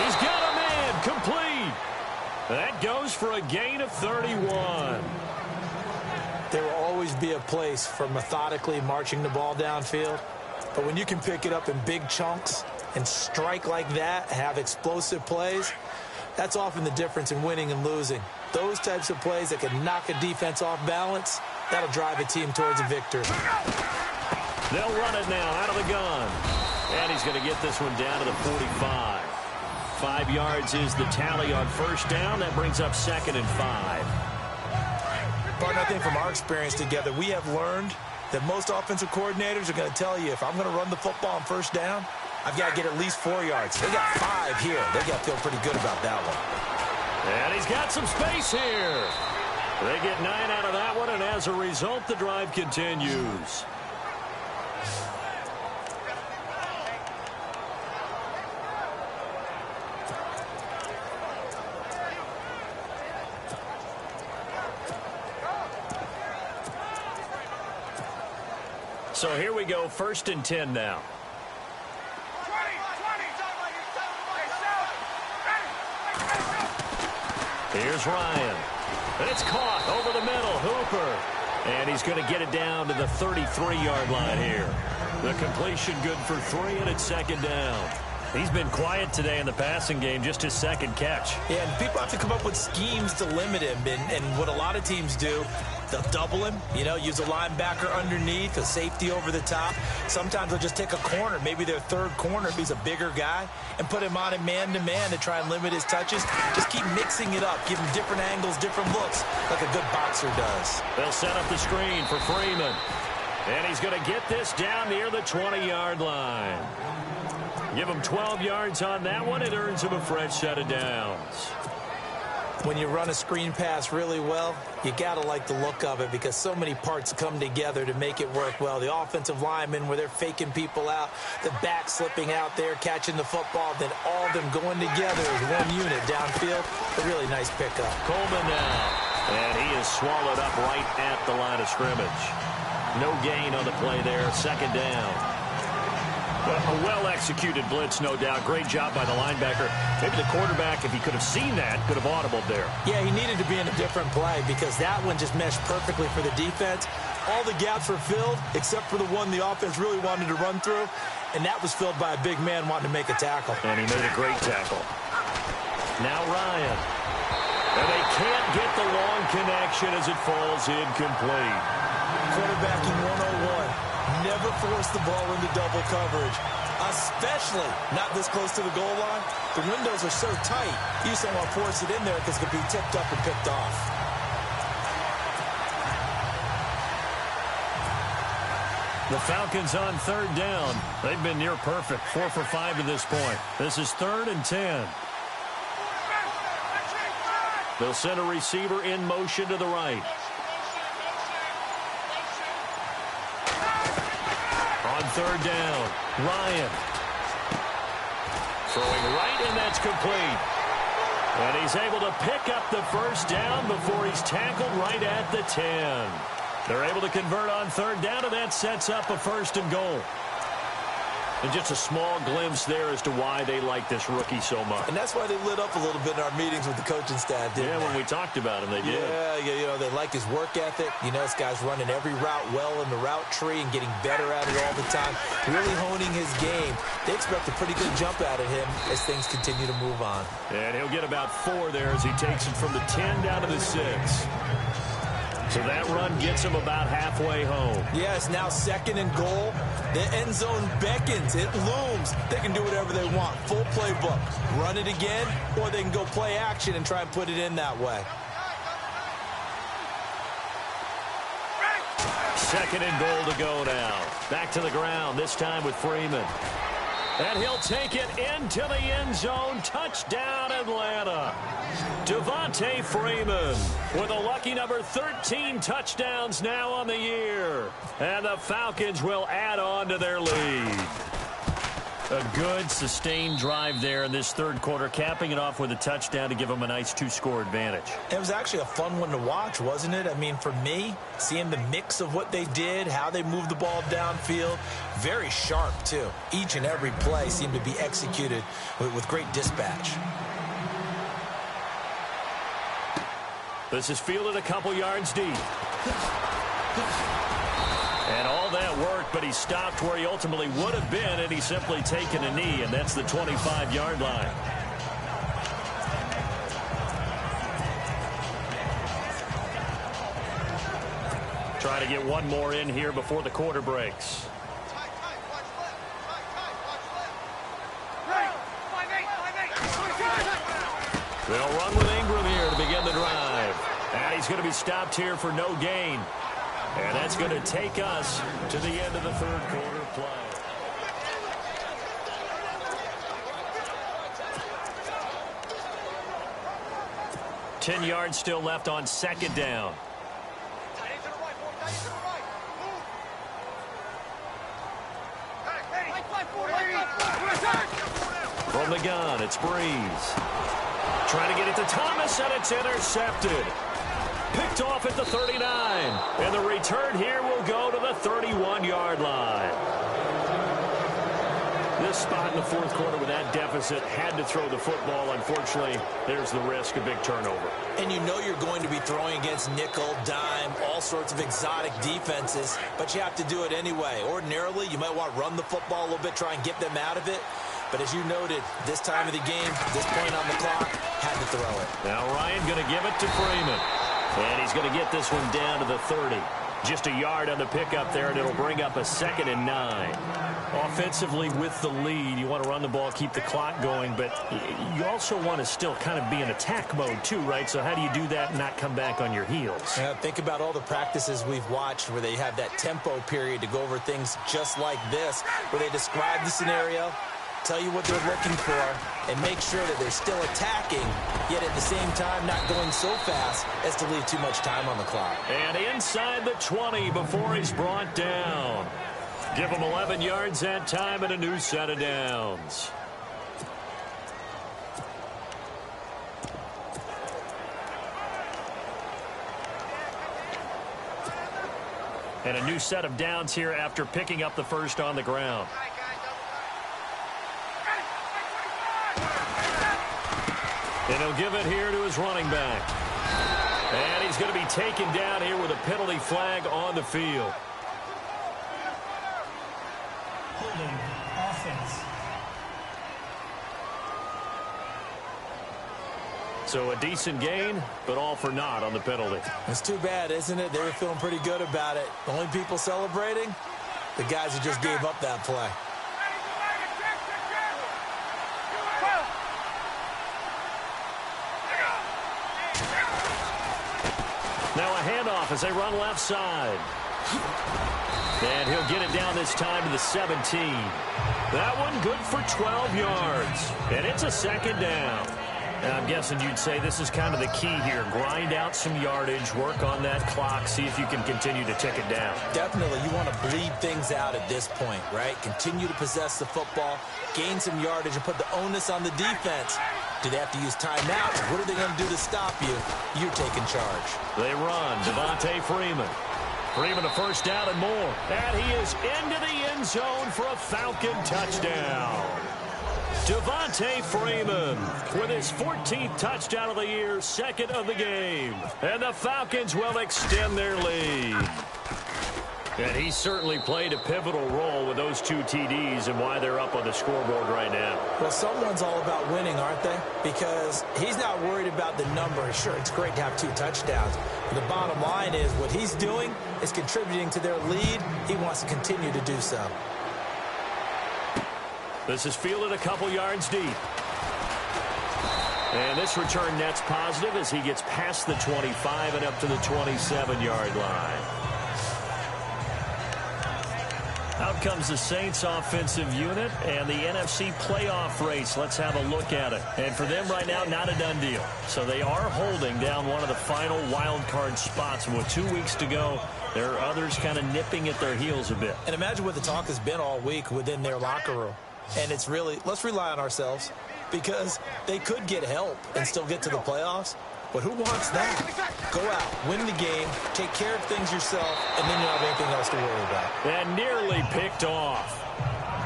[SPEAKER 1] He's got a man. Complete. That goes for a gain of 31.
[SPEAKER 2] There will always be a place for methodically marching the ball downfield. But when you can pick it up in big chunks and strike like that, have explosive plays, that's often the difference in winning and losing. Those types of plays that can knock a defense off balance, that'll drive a team towards a victory.
[SPEAKER 1] They'll run it now out of the gun. And he's going to get this one down to the 45. 5 yards is the tally on 1st down. That brings up 2nd and 5.
[SPEAKER 2] But I think from our experience together, we have learned that most offensive coordinators are going to tell you, if I'm going to run the football on 1st down, I've got to get at least 4 yards. They got 5 here. They got to feel pretty good about that one.
[SPEAKER 1] And he's got some space here. They get 9 out of that one, and as a result, the drive continues. So here we go, 1st and 10 now. Here's Ryan. And it's caught over the middle. Hooper. And he's going to get it down to the 33-yard line here. The completion good for 3, and it's second down. He's been quiet today in the passing game, just his second catch.
[SPEAKER 2] Yeah, and people have to come up with schemes to limit him. And what a lot of teams do, they'll double him, use a linebacker underneath, a safety over the top. Sometimes they'll just take a corner, maybe their third corner if he's a bigger guy, and put him on him man-to-man to try and limit his touches. Just keep mixing it up, give him different angles, different looks, like a good boxer does.
[SPEAKER 1] They'll set up the screen for Freeman. And he's going to get this down near the 20-yard line. Give him 12 yards on that one. It earns him a fresh set of downs.
[SPEAKER 2] When you run a screen pass really well, you got to like the look of it because so many parts come together to make it work well. The offensive linemen, where they're faking people out, the back slipping out there, catching the football, then all of them going together as one unit downfield. A really nice pickup.
[SPEAKER 1] Coleman now. And he is swallowed up right at the line of scrimmage. No gain on the play there. Second down. A well-executed blitz, no doubt. Great job by the linebacker. Maybe the quarterback, if he could have seen that, could have audibled there.
[SPEAKER 2] Yeah, he needed to be in a different play because that one just meshed perfectly for the defense. All the gaps were filled except for the one the offense really wanted to run through, and that was filled by a big man wanting to make a tackle.
[SPEAKER 1] And he made a great tackle. Now Ryan. And they can't get the long connection as it falls incomplete.
[SPEAKER 2] Quarterbacking 101. Never force the ball into double coverage, especially not this close to the goal line. The windows are so tight, you just don't want to force it in there because it could be tipped up and picked off.
[SPEAKER 1] The Falcons on third down. They've been near perfect, 4 for 5 to this point. This is 3rd and 10. They'll send a receiver in motion to the right. On third down, Ryan. Throwing right, and that's complete. And he's able to pick up the first down before he's tackled right at the 10. They're able to convert on third down, and that sets up a 1st and goal. And just a small glimpse there as to why they like this rookie so much.
[SPEAKER 2] And that's why they lit up a little bit in our meetings with the coaching staff, didn't they?
[SPEAKER 1] When we talked about him, they did.
[SPEAKER 2] Yeah, they like his work ethic. This guy's running every route well in the route tree and getting better at it all the time, really honing his game. They expect a pretty good jump out of him as things continue to move on.
[SPEAKER 1] And he'll get about 4 there as he takes it from the 10 down to the 6. So that run gets him about halfway home.
[SPEAKER 2] Yeah, it's now 2nd and goal. The end zone beckons. It looms. They can do whatever they want. Full playbook. Run it again, or they can go play action and try and put it in that way.
[SPEAKER 1] 2nd and goal to go now. Back to the ground, this time with Freeman. And he'll take it into the end zone. Touchdown, Atlanta. Devontae Freeman with a lucky number 13 touchdowns now on the year. And the Falcons will add on to their lead. A good, sustained drive there in this third quarter, capping it off with a touchdown to give them a nice 2-score advantage.
[SPEAKER 2] It was actually a fun one to watch, wasn't it? I mean, for me, seeing the mix of what they did, how they moved the ball downfield, very sharp, too. Each and every play seemed to be executed with great dispatch.
[SPEAKER 1] This is fielded a couple yards deep. And all that work, but he stopped where he ultimately would have been, and he's simply taken a knee, and that's the 25-yard line. Try to get one more in here before the quarter breaks. They'll run with Ingram here to begin the drive. And he's going to be stopped here for no gain. And that's going to take us to the end of the third quarter play. Ten yards still left on second down. From the gun, it's Breeze. Trying to get it to Thomas, and it's intercepted. Picked off at the 39. And the return here will go to the 31-yard line. The a spot in the fourth quarter with that deficit, had to throw the football. Unfortunately, there's the risk of big turnover.
[SPEAKER 2] And you know you're going to be throwing against nickel, dime, all sorts of exotic defenses, but you have to do it anyway. Ordinarily, you might want to run the football a little bit, try and get them out of it. But as you noted, this time of the game, this point on the clock, had to throw it.
[SPEAKER 1] Now Ryan going to give it to Freeman. And he's going to get this one down to the 30. Just a yard on the pickup there, and it'll bring up a 2nd and 9. Offensively, with the lead, you want to run the ball, keep the clock going, but you also want to still kind of be in attack mode too, right? So how do you do that and not come back on your heels?
[SPEAKER 2] Yeah, think about all the practices we've watched where they have that tempo period to go over things just like this, where they describe the scenario, tell you what they're looking for, and make sure that they're still attacking, yet at the same time not going so fast as to leave too much time on the clock.
[SPEAKER 1] And inside the 20 before he's brought down. Give him 11 yards that time and a new set of downs. And a new set of downs here after picking up the first on the ground. And he'll give it here to his running back. And he's going to be taken down here with a penalty flag on the field.
[SPEAKER 3] Holding offense.
[SPEAKER 1] So a decent gain, but all for naught on the penalty.
[SPEAKER 2] It's too bad, isn't it? They were feeling pretty good about it. The only people celebrating, the guys who just gave up that play.
[SPEAKER 1] Now a handoff as they run left side. And he'll get it down this time to the 17. That one good for 12 yards. And it's a 2nd down. And I'm guessing you'd say this is kind of the key here. Grind out some yardage, work on that clock, see if you can continue to tick it down.
[SPEAKER 2] Definitely. You want to bleed things out at this point, right? Continue to possess the football, gain some yardage, and put the onus on the defense. Do they have to use timeouts? What are they going to do to stop you? You're taking charge.
[SPEAKER 1] They run. Devontae Freeman. Freeman a first down and more. And he is into the end zone for a Falcon touchdown. Devontae Freeman with his 14th touchdown of the year, 2nd of the game. And the Falcons will extend their lead. And he certainly played a pivotal role with those 2 TDs and why they're up on the scoreboard right now.
[SPEAKER 2] Well, someone's all about winning, aren't they? Because he's not worried about the number. Sure, it's great to have 2 touchdowns. But the bottom line is what he's doing is contributing to their lead. He wants to continue to do so.
[SPEAKER 1] This is fielded a couple yards deep. And this return net's positive as he gets past the 25 and up to the 27-yard line. Out comes the Saints offensive unit and the NFC playoff race. Let's have a look at it. And for them right now, not a done deal. So they are holding down one of the final wild card spots. And with 2 weeks to go, there are others kind of nipping at their heels a bit.
[SPEAKER 2] And imagine what the talk has been all week within their locker room. And it's really, let's rely on ourselves because they could get help and still get to the playoffs. But who wants that? Go out, win the game, take care of things yourself, and then you don't have anything else to worry about.
[SPEAKER 1] And nearly picked off.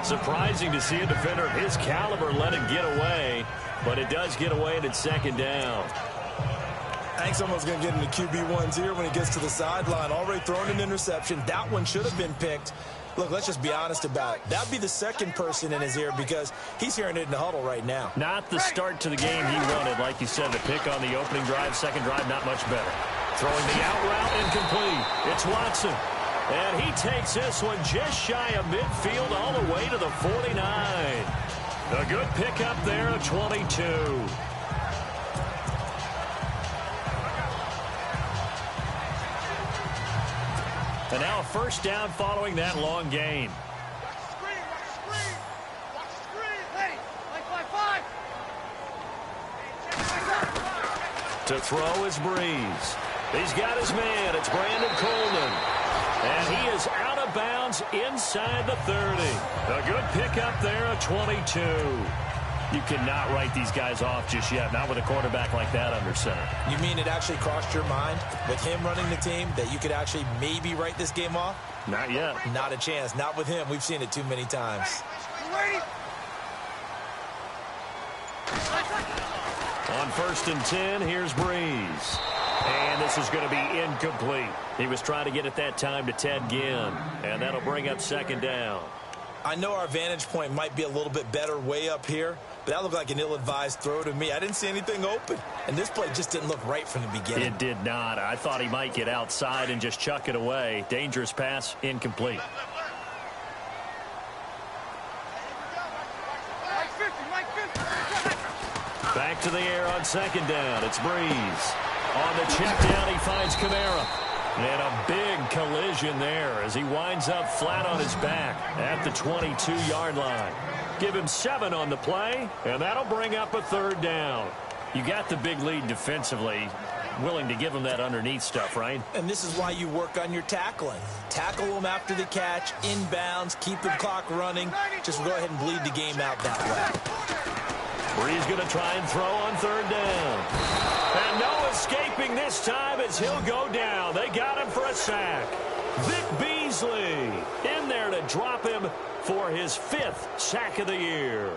[SPEAKER 1] Surprising to see a defender of his caliber let it get away, but it does get away and it's 2nd down.
[SPEAKER 2] I think someone's going to get into QB1s here when he gets to the sideline. Already thrown an interception. That one should have been picked. Look, let's just be honest about it. That would be the 2nd person in his ear because he's hearing it in the huddle right now.
[SPEAKER 1] Not the start to the game he wanted. Like you said, the pick on the opening drive, 2nd drive, not much better. Throwing the out route incomplete. It's Watson. And he takes this one just shy of midfield all the way to the 49. A good pickup there of 22. And now a first down following that long gain. To throw is Breeze. He's got his man. It's Brandon Coleman. And he is out of bounds inside the 30. A good pickup there of 22. You cannot write these guys off just yet, not with a quarterback like that under center.
[SPEAKER 2] You mean it actually crossed your mind with him running the team that you could actually maybe write this game off?
[SPEAKER 1] Not yet.
[SPEAKER 2] Not a chance. Not with him. We've seen it too many times.
[SPEAKER 1] On 1st and 10, here's Breeze. And this is going to be incomplete. He was trying to get it that time to Ted Ginn. And that'll bring up 2nd down.
[SPEAKER 2] I know our vantage point might be a little bit better way up here, but that looked like an ill-advised throw to me. I didn't see anything open, and this play just didn't look right from the beginning.
[SPEAKER 1] It did not. I thought he might get outside and just chuck it away. Dangerous pass, incomplete. Back to the air on 2nd down. It's Breeze. On the check down, he finds Kamara. And a big collision there as he winds up flat on his back at the 22-yard line. Give him 7 on the play, and that'll bring up a 3rd down. You got the big lead defensively. Willing to give him that underneath stuff, right?
[SPEAKER 2] And this is why you work on your tackling. Tackle them after the catch, inbounds, keep the clock running. Just go ahead and bleed the game out that way.
[SPEAKER 1] Breeze going to try and throw on 3rd down. And no escaping this time as he'll go down. They got him for a sack. Vic Beasley in there to drop him for his 5th sack of the year.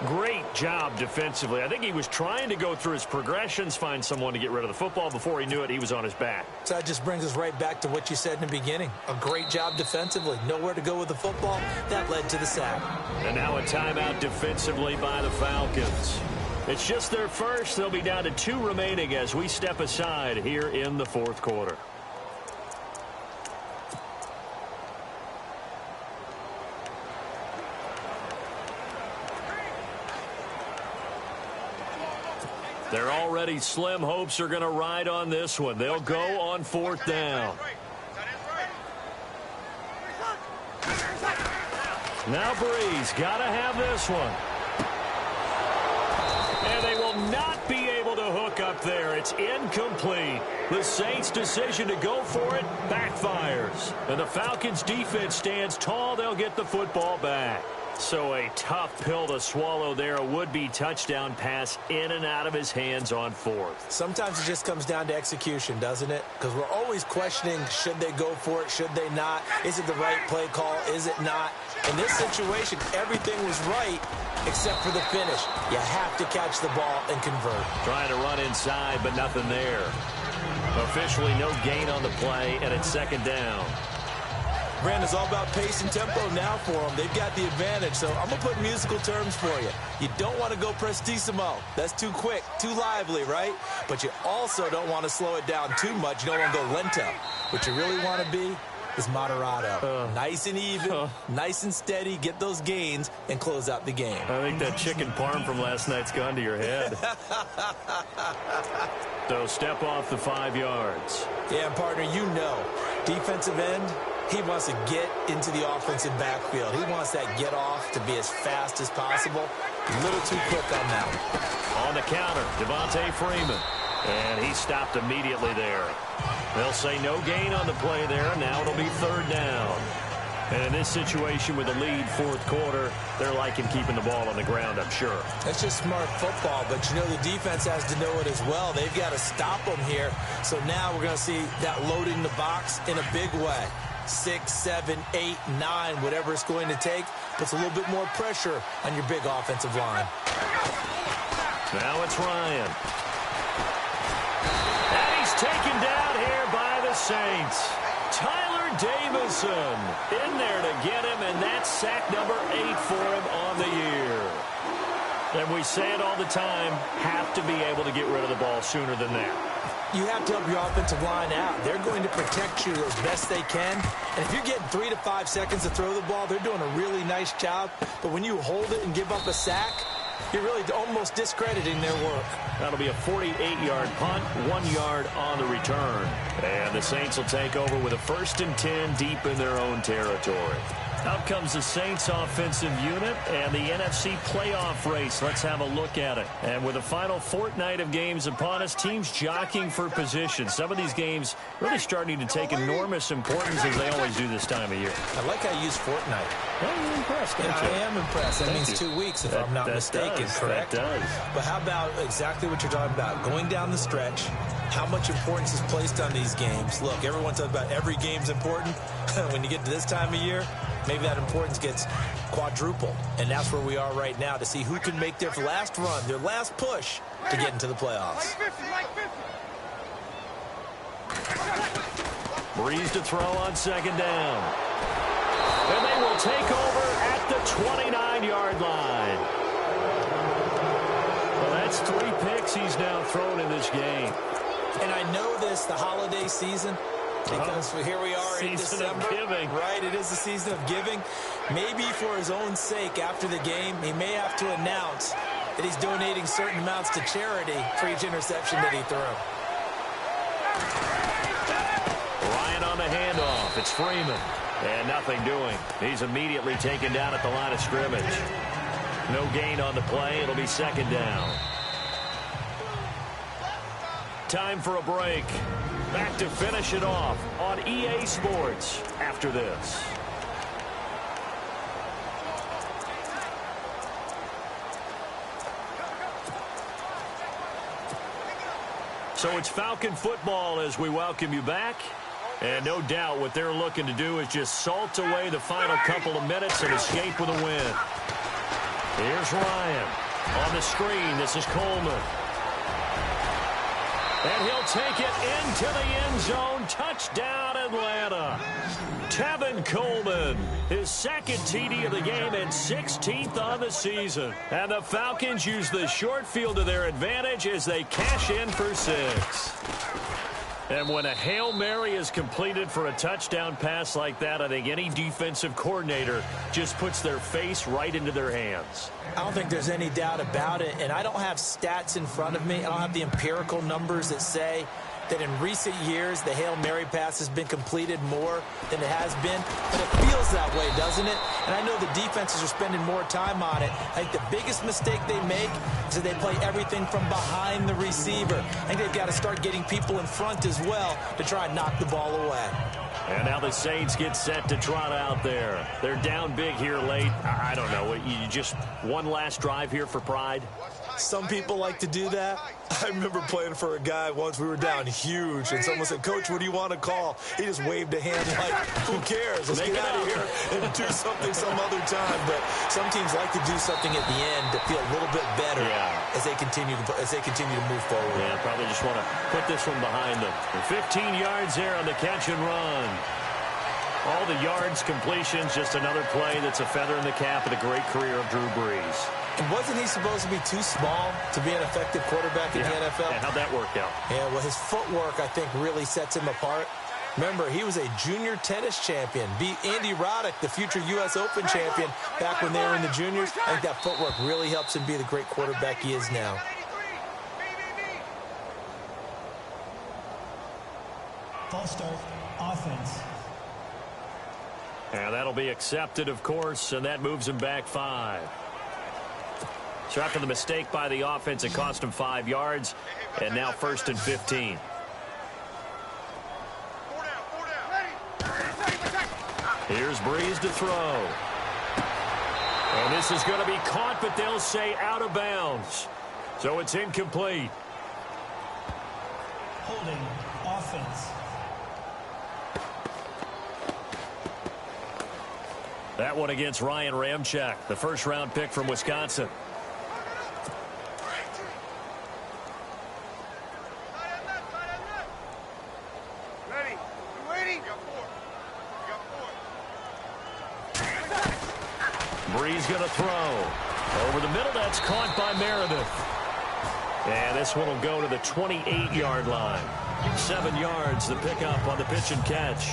[SPEAKER 1] Great job defensively. I think he was trying to go through his progressions, find someone to get rid of the football. Before he knew it, he was on his back.
[SPEAKER 2] So that just brings us right back to what you said in the beginning. A great job defensively. Nowhere to go with the football. That led to the sack.
[SPEAKER 1] And now a timeout defensively by the Falcons. It's just their first. They'll be down to 2 remaining as we step aside here in the 4th quarter. Their already slim hopes are going to ride on this one. They'll go on 4th down. Now Breeze got to have this one. And they will not be able to hook up there. It's incomplete. The Saints' decision to go for it backfires. And the Falcons' defense stands tall. They'll get the football back. So a tough pill to swallow there. A would-be touchdown pass in and out of his hands on 4th.
[SPEAKER 2] Sometimes it just comes down to execution, doesn't it? Because we're always questioning, should they go for it, should they not? Is it the right play call? Is it not? In this situation, everything was right except for the finish. You have to catch the ball and convert.
[SPEAKER 1] Trying to run inside, but nothing there. Officially no gain on the play, and it's 2nd down.
[SPEAKER 2] Brandon, it's all about pace and tempo now for them. They've got the advantage, so I'm going to put musical terms for you. You don't want to go prestissimo. That's too quick, too lively, right? But you also don't want to slow it down too much. You don't want to go lento. What you really want to be is moderato. Nice and even, nice and steady, get those gains, and close out the game.
[SPEAKER 1] I think that chicken parm from last night's gone to your head. So step off the 5 yards.
[SPEAKER 2] Yeah, partner, you know, defensive end, he wants to get into the offensive backfield. He wants that get off to be as fast as possible. A little too quick on that one.
[SPEAKER 1] On the counter, Devontae Freeman. And he stopped immediately there. They'll say no gain on the play there. Now it'll be 3rd down. And in this situation with the lead 4th quarter, they're liking keeping the ball on the ground, I'm sure.
[SPEAKER 2] That's just smart football, but you know the defense has to know it as well. They've got to stop them here. So now we're going to see that loading the box in a big way. 6, 7, 8, 9, whatever it's going to take, puts a little bit more pressure on your big offensive line.
[SPEAKER 1] Now it's Ryan. And he's taken down here by the Saints. Tyler Davison in there to get him, and that's sack number 8 for him on the year. And we say it all the time, have to be able to get rid of the ball sooner than that.
[SPEAKER 2] You have to help your offensive line out. They're going to protect you as best they can. And if you're getting 3 to 5 seconds to throw the ball, they're doing a really nice job. But when you hold it and give up a sack, you're really almost discrediting their work.
[SPEAKER 1] That'll be a 48-yard punt, 1 yard on the return. And the Saints will take over with a 1st and 10 deep in their own territory. Out comes the Saints offensive unit and the NFC playoff race. Let's have a look at it. And with the final fortnight of games upon us, teams jockeying for position. Some of these games really starting to take enormous importance as they always do this time of year.
[SPEAKER 2] I like how you use fortnight.
[SPEAKER 1] Well, you're impressed, don't you?
[SPEAKER 2] I am impressed. That means 2 weeks if I'm not mistaken, correct?
[SPEAKER 1] That does.
[SPEAKER 2] But how about exactly what you're talking about? Going down the stretch, how much importance is placed on these games. Look, everyone talks about every game's important. When you get to this time of year, maybe that importance gets quadrupled. And that's where we are right now to see who can make their last run, their last push to get into the playoffs.
[SPEAKER 1] Breeze to throw on second down. And they will take over at the 29-yard line. Well, that's 3 picks he's now thrown in this game.
[SPEAKER 2] And I know this, the holiday season, because here we are in December.
[SPEAKER 1] Season of giving.
[SPEAKER 2] Right, it is the season of giving. Maybe for his own sake after the game, he may have to announce that he's donating certain amounts to charity for each interception that he threw.
[SPEAKER 1] Ryan on the handoff. It's Freeman. And nothing doing. He's immediately taken down at the line of scrimmage. No gain on the play. It'll be second down. Time for a break. Back to finish it off on EA Sports after this. So it's Falcon football as we welcome you back. And no doubt what they're looking to do is just salt away the final couple of minutes and escape with a win. Here's Ryan on the screen. This is Coleman. And he'll take it into the end zone. Touchdown, Atlanta. Tevin Coleman, his second TD of the game and 16th on the season. And the Falcons use the short field to their advantage as they cash in for 6. And when a Hail Mary is completed for a touchdown pass like that, I think any defensive coordinator just puts their face right into their hands.
[SPEAKER 2] I don't think there's any doubt about it, and I don't have stats in front of me. I don't have the empirical numbers that say that in recent years the Hail Mary pass has been completed more than it has been, but it feels that way, doesn't it? And I know the defenses are spending more time on it. I think the biggest mistake they make is that they play everything from behind the receiver. I think they've got to start getting people in front as well to try and knock the ball away.
[SPEAKER 1] And now the Saints get set to trot out there. They're down big here late. I don't know. You just one last drive here for pride?
[SPEAKER 2] Some people like to do that. I remember playing for a guy once. We were down huge, and someone said, "Coach, what do you want to call?" He just waved a hand like, "Who cares? Let's get out of here and do something some other time." But some teams like to do something at the end to feel a little bit better as they continue to move forward.
[SPEAKER 1] Yeah, probably just want to put this one behind them. And 15 yards there on the catch and run. All the yards, completions, just another play that's a feather in the cap of the great career of Drew Brees.
[SPEAKER 2] And wasn't he supposed to be too small to be an effective quarterback in the NFL?
[SPEAKER 1] Yeah, how'd that work out?
[SPEAKER 2] Yeah, well, his footwork, I think, really sets him apart. Remember, he was a junior tennis champion, beat Andy Roddick, the future U.S. Open champion, back when they were in the juniors. I think that footwork really helps him be the great quarterback he is now.
[SPEAKER 3] False start, offense.
[SPEAKER 1] And that'll be accepted, of course, and that moves him back 5. So after the mistake by the offense, it cost him 5 yards, and now 1st and 15. Here's Breeze to throw. And this is going to be caught, but they'll say out of bounds. So it's incomplete.
[SPEAKER 3] Holding, offense.
[SPEAKER 1] That one against Ryan Ramczyk, the first-round pick from Wisconsin. Breeze going to throw. Over the middle, that's caught by Meredith. And this one will go to the 28-yard line. 7 yards, the pickup on the pitch and catch.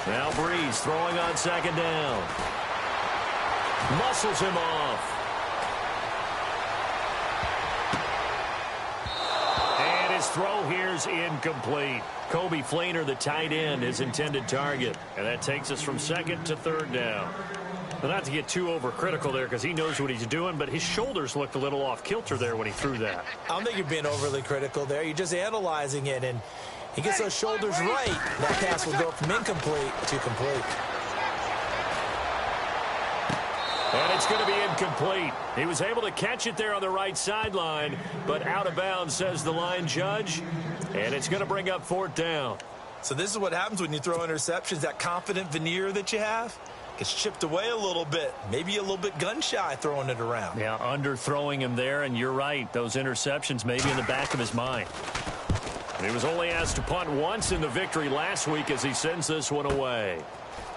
[SPEAKER 1] Now Breeze throwing on second down. Muscles him off. And his throw here's incomplete. Kobe Flainer, the tight end, his intended target. And that takes us from 2nd to 3rd down. Well, not to get too overcritical there because he knows what he's doing, but his shoulders looked a little off kilter there when he threw that.
[SPEAKER 2] I don't think you're being overly critical there. You're just analyzing it, and He gets those shoulders right. That pass will go from incomplete to complete.
[SPEAKER 1] And it's going to be incomplete. He was able to catch it there on the right sideline, but out of bounds, says the line judge. And it's going to bring up 4th down.
[SPEAKER 2] So this is what happens when you throw interceptions. That confident veneer that you have gets chipped away a little bit. Maybe a little bit gun-shy throwing it around.
[SPEAKER 1] Yeah, underthrowing him there, and you're right. Those interceptions may be in the back of his mind. He was only asked to punt once in the victory last week as he sends this one away.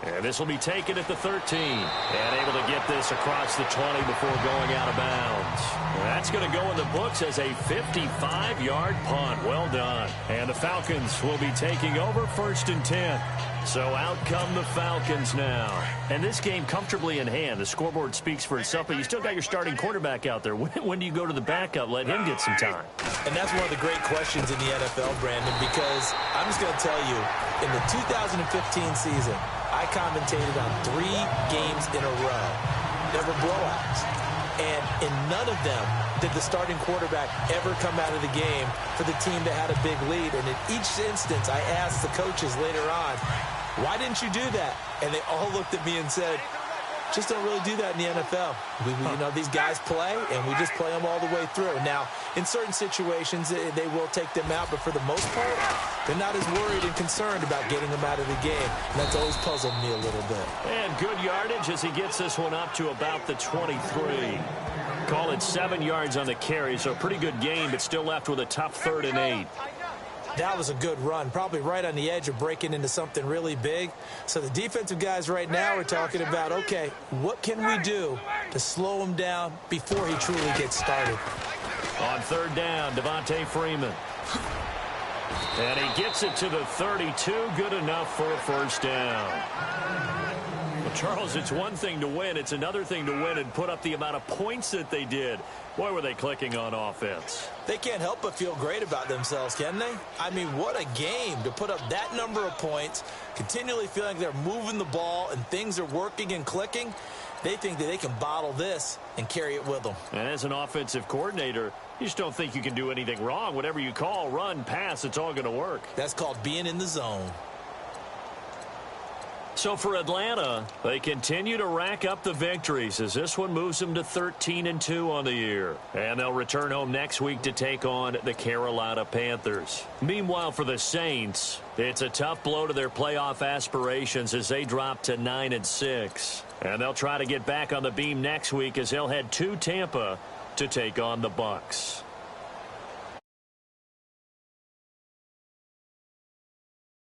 [SPEAKER 1] And this will be taken at the 13. And able to get this across the 20 before going out of bounds. That's going to go in the books as a 55-yard punt. Well done. And the Falcons will be taking over 1st and 10. So out come the Falcons now. And this game comfortably in hand. The scoreboard speaks for itself, but you still got your starting quarterback out there. When do you go to the backup? Let him get some time.
[SPEAKER 2] And that's one of the great questions in the NFL, Brandon, because I'm just going to tell you, in the 2015 season, I commentated on 3 games in a row. There were blowouts. And in none of them did the starting quarterback ever come out of the game for the team that had a big lead. And in each instance, I asked the coaches later on, why didn't you do that? And they all looked at me and said, just don't really do that in the NFL. You know, these guys play, and we just play them all the way through. Now, in certain situations, they will take them out, but for the most part, they're not as worried and concerned about getting them out of the game. And that's always puzzled me a little bit.
[SPEAKER 1] And good yardage as he gets this one up to about the 23. Call it 7 yards on the carry, so a pretty good game, but still left with a tough 3rd and 8.
[SPEAKER 2] That was a good run, probably right on the edge of breaking into something really big. So the defensive guys right now are talking about, okay, what can we do to slow him down before he truly gets started?
[SPEAKER 1] On 3rd down, Devontae Freeman. And he gets it to the 32, good enough for a 1st down. Well, Charles, it's one thing to win. It's another thing to win and put up the amount of points that they did. Boy, were they clicking on offense.
[SPEAKER 2] They can't help but feel great about themselves, can they? I mean, what a game to put up that number of points, continually feeling they're moving the ball and things are working and clicking. They think that they can bottle this and carry it with them.
[SPEAKER 1] And as an offensive coordinator, you just don't think you can do anything wrong. Whatever you call, run, pass, it's all going to work.
[SPEAKER 2] That's called being in the zone.
[SPEAKER 1] So for Atlanta, they continue to rack up the victories as this one moves them to 13-2 on the year. And they'll return home next week to take on the Carolina Panthers. Meanwhile, for the Saints, it's a tough blow to their playoff aspirations as they drop to 9-6. And they'll try to get back on the beam next week as they'll head to Tampa to take on the Bucs.